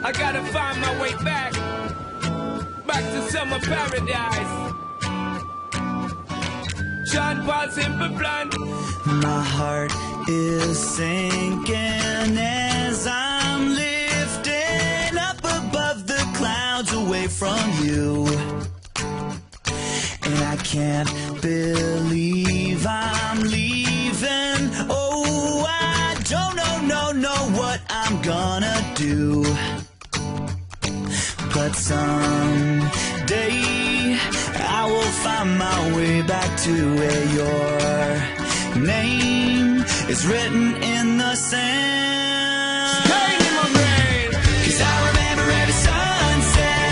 I gotta find my way back to summer paradise. John Paul Simple Plan. My heart is sinking as I'm lifting up above the clouds away from you. And I can't believe I'm leaving. Oh, I don't know what I'm gonna do. But someday I will find my way back to where your name is written in the sand. Staying in my brain. 'Cause I remember every sunset,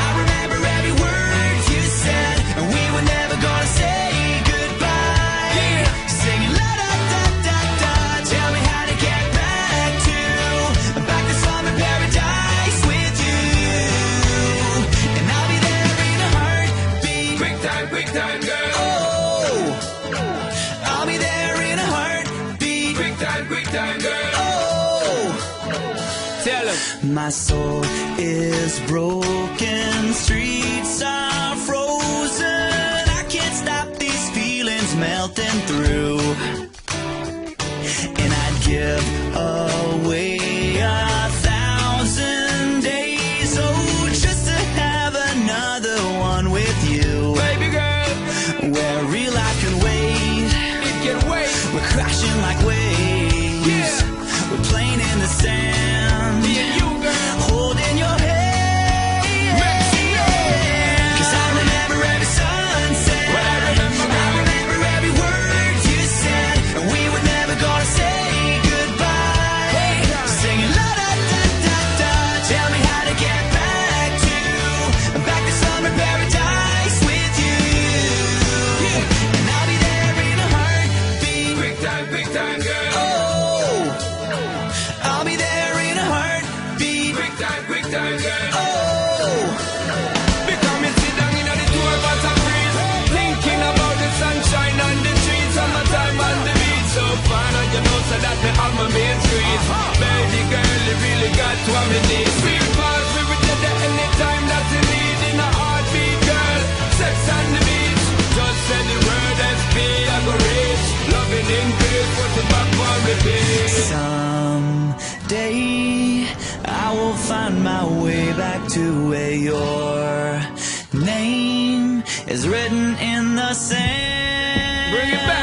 I remember every word you said, and we were never gonna say goodbye. Yeah. Singing la da da da da, tell me how to get back to summer paradise with you. And I'll be there in a heartbeat. Quick time, girl. Oh, I'll be there in a heartbeat. Quick time, girl. Oh, Tell him. my soul is broken, streets are frozen. I can't stop these feelings melting through. And I'd give away 1,000 days, oh, just to have another one with you. Baby girl, Where real life can wait, it can wait. we're crashing like waves. Yeah. We're playing in the sand, Me and you, girl. holding your hand. Yeah. 'Cause I remember every sunset, What I remember, I remember every word you said, and we were never gonna say goodbye. Singing la da da da da, tell me how to get back to summer paradise with you. And I'll be there in a heartbeat. Quick time, girl. Oh, I'll be there in a heartbeat. Quick time, girl. Oh, Because me sit down in the tour bus and breeze, thinking about the sunshine on the trees, summertime on the beach. So fine, and you know so that me on my main street. Baby girl, you really got what me need. Sweet pause, we were there anytime that you need. In a heartbeat, girl, sex on the beach. Just say the word SP, I go reach. Loving increase, put it back on repeat. someday I will find my way back to where your name is written in the sand. Bring it back.